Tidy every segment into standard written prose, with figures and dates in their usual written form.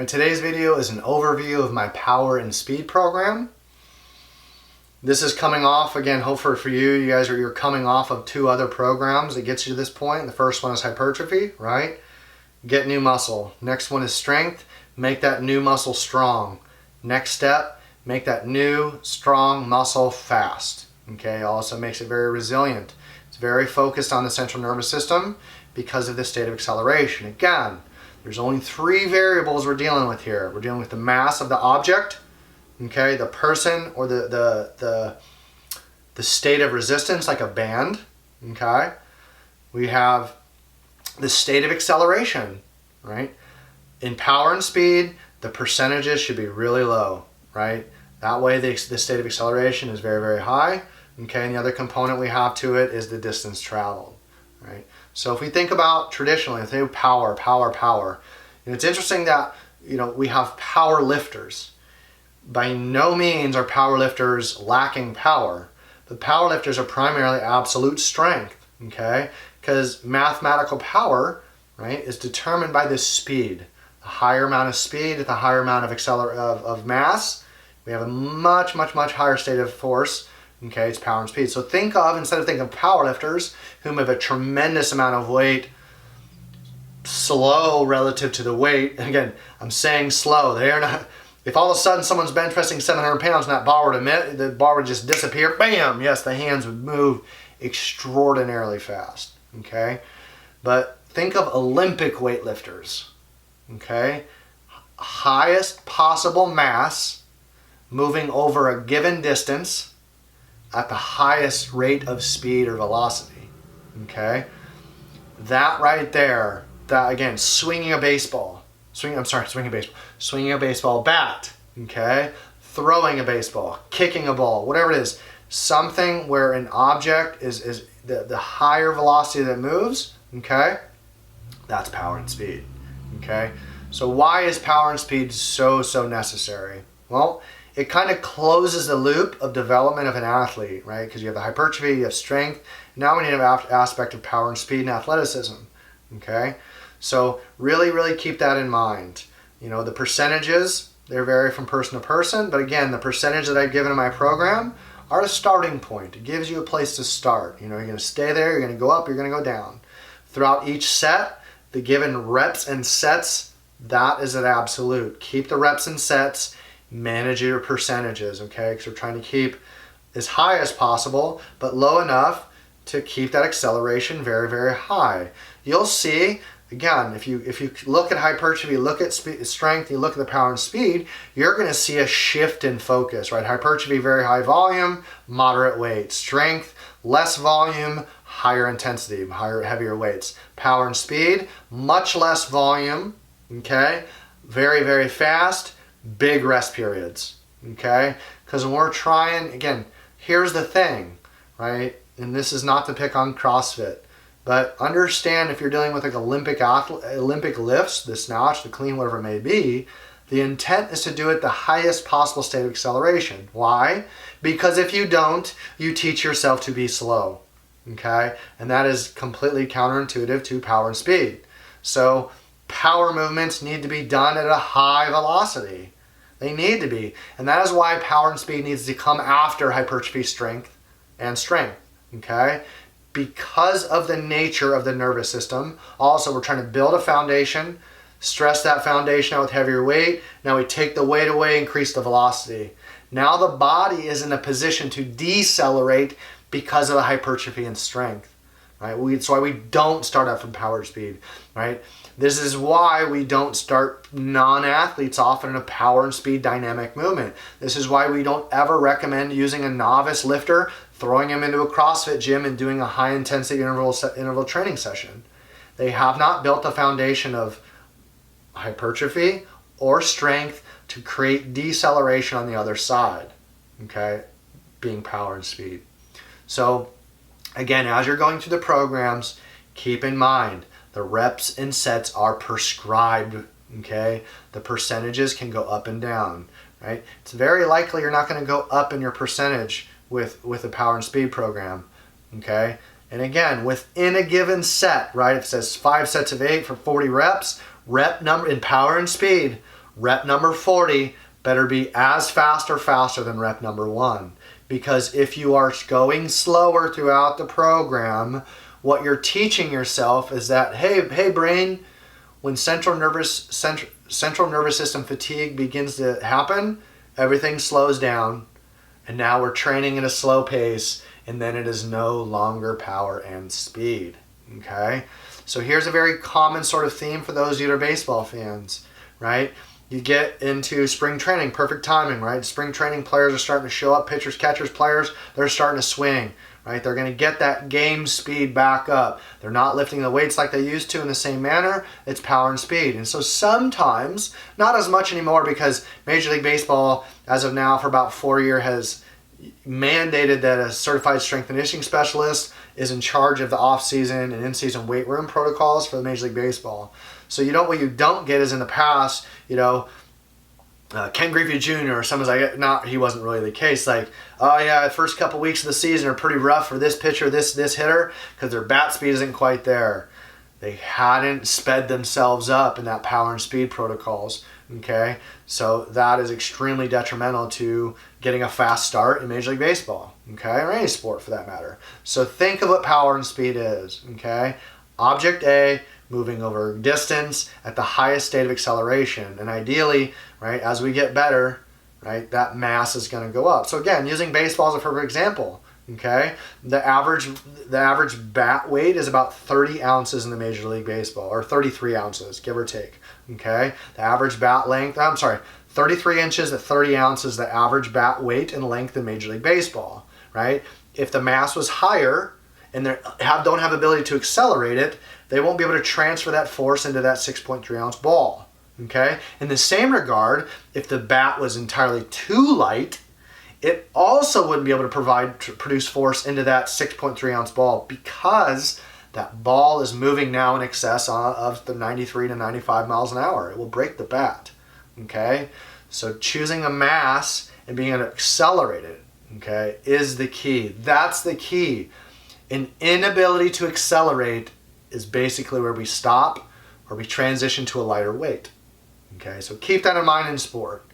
Today's video is an overview of my power and speed program. This is coming off, again, hopefully for you, you're coming off of 2 other programs that gets you to this point. The first one is hypertrophy, right? Get new muscle. Next one is strength. Make that new muscle strong. Next step, make that new strong muscle fast. Okay, also makes it very resilient. It's very focused on the central nervous system because of this state of acceleration. Again, there's only 3 variables we're dealing with here. We're dealing with the mass of the object, okay, the person, or the state of resistance, like a band, okay. We have the state of acceleration, right? In power and speed, the percentages should be really low, right? That way the state of acceleration is very, very high, okay. And the other component we have to it is the distance traveled, right? So if we think about traditionally, think of power. And it's interesting that, we have power lifters. By no means are power lifters lacking power, but power lifters are primarily absolute strength, okay? Because mathematical power, right, is determined by this speed. The higher amount of speed at the higher amount of mass, we have a much, much, much higher state of force. Okay, it's power and speed. So instead of thinking of power lifters who have a tremendous amount of weight, slow relative to the weight. And again, I'm saying slow. They are not. If all of a sudden someone's bench pressing 700 pounds and that the bar would just disappear, bam, yes, the hands would move extraordinarily fast. Okay, but think of Olympic weightlifters. Okay, highest possible mass moving over a given distance at the highest rate of speed or velocity, okay? That right there, that again, swinging a baseball bat, okay? Throwing a baseball, kicking a ball, whatever it is, something where an object is the higher velocity that moves, okay? That's power and speed, okay? So why is power and speed so necessary? Well, it kind of closes the loop of development of an athlete, right? Because you have the hypertrophy, you have strength. Now we need an aspect of power and speed and athleticism, okay? So really keep that in mind. The percentages, they vary from person to person, but again, the percentage that I've given in my program are a starting point. It gives you a place to start. You're going to stay there, you're going to go up, you're going to go down. Throughout each set, the given reps and sets, that is an absolute. Keep the reps and sets. Manage your percentages, okay? Because we're trying to keep as high as possible, but low enough to keep that acceleration very, very high. You'll see, again, if you look at hypertrophy, look at strength, you look at the power and speed, you're going to see a shift in focus, right? Hypertrophy, very high volume, moderate weight. Strength, less volume, higher intensity, heavier weights. Power and speed, much less volume, okay? Very, very fast. Big rest periods, okay? Because when we're trying, again, here's the thing, right? And this is not to pick on CrossFit, but understand if you're dealing with like Olympic lifts, the snatch, the clean, whatever it may be, the intent is to do it the highest possible state of acceleration. Why? Because if you don't, you teach yourself to be slow, okay? And that is completely counterintuitive to power and speed. So power movements need to be done at a high velocity. They need to be. And that is why power and speed needs to come after hypertrophy, strength, okay? Because of the nature of the nervous system. Also, we're trying to build a foundation, stress that foundation out with heavier weight. Now we take the weight away, increase the velocity. Now the body is in a position to decelerate because of the hypertrophy and strength, right? It's why we don't start out from power and speed, right? This is why we don't start non-athletes off in a power and speed dynamic movement. This is why we don't ever recommend using a novice lifter, throwing him into a CrossFit gym and doing a high intensity interval training session. They have not built the foundation of hypertrophy or strength to create deceleration on the other side, okay? Being power and speed. So again, as you're going through the programs, keep in mind, the reps and sets are prescribed, okay? The percentages can go up and down, right? It's very likely you're not going to go up in your percentage with a power and speed program, okay? And again, within a given set, right, if it says 5 sets of 8 for 40 reps, rep number in power and speed, Rep number 40 better be as fast or faster than rep number 1. Because if you are going slower throughout the program, what you're teaching yourself is that, hey brain, when central nervous system fatigue begins to happen, everything slows down, and now we're training at a slow pace, and then it is no longer power and speed. Okay? So here's a very common sort of theme for those of you that are baseball fans, right? You get into spring training, perfect timing, right? Spring training players are starting to show up, pitchers, catchers, players, they're starting to swing, right? They're going to get that game speed back up. They're not lifting the weights like they used to in the same manner. It's power and speed. And so sometimes, not as much anymore, because Major League Baseball, as of now, for about 4 years, has mandated that a certified strength and conditioning specialist is in charge of the off-season and in-season weight room protocols for the Major League Baseball. So what you don't get is in the past, Ken Griffey Jr. or someone's like, he wasn't really the case. Like, oh yeah, the first couple weeks of the season are pretty rough for this pitcher, this hitter, because their bat speed isn't quite there. They hadn't sped themselves up in that power and speed protocols. Okay, so that is extremely detrimental to getting a fast start in Major League Baseball. Okay, or any sport for that matter. So think of what power and speed is. Okay, object A moving over distance at the highest state of acceleration, and ideally, right, as we get better, right, that mass is going to go up. So again, using baseball as a perfect example. Okay, the average bat weight is about 30 ounces in the Major League Baseball, or 33 ounces, give or take. Okay, the average bat length, 33 inches at 30 ounces, the average bat weight and length in Major League Baseball, right? If the mass was higher and they don't have ability to accelerate it, they won't be able to transfer that force into that 6.3 ounce ball. Okay, in the same regard, if the bat was entirely too light, it also wouldn't be able to produce force into that 6.3 ounce ball, because that ball is moving now in excess of the 93 to 95 miles an hour. It will break the bat. Okay, so choosing a mass and being able to accelerate it, okay, is the key. That's the key. An inability to accelerate is basically where we stop or we transition to a lighter weight. Okay, so keep that in mind in sport.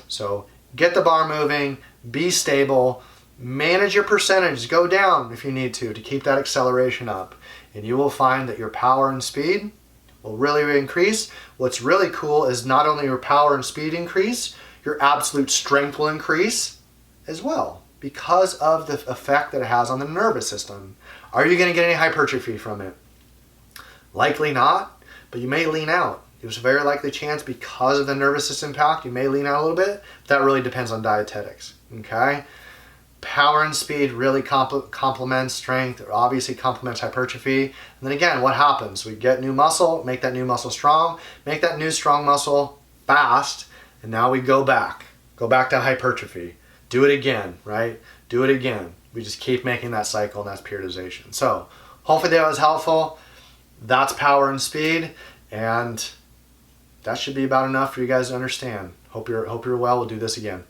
So get the bar moving, be stable, manage your percentage, go down if you need to keep that acceleration up, and you will find that your power and speed will really increase. What's really cool is not only your power and speed increase, your absolute strength will increase as well, because of the effect that it has on the nervous system. Are you going to get any hypertrophy from it? Likely not, but you may lean out. There's a very likely chance, because of the nervous system impact, you may lean out a little bit. That really depends on dietetics. Okay? Power and speed really complements strength. It obviously complements hypertrophy. And then again, what happens? We get new muscle, make that new muscle strong, make that new strong muscle fast, and now we go back to hypertrophy. Do it again, right? Do it again. We just keep making that cycle, and that's periodization. So hopefully that was helpful. That's power and speed, and that should be about enough for you guys to understand. Hope you're well. We'll do this again.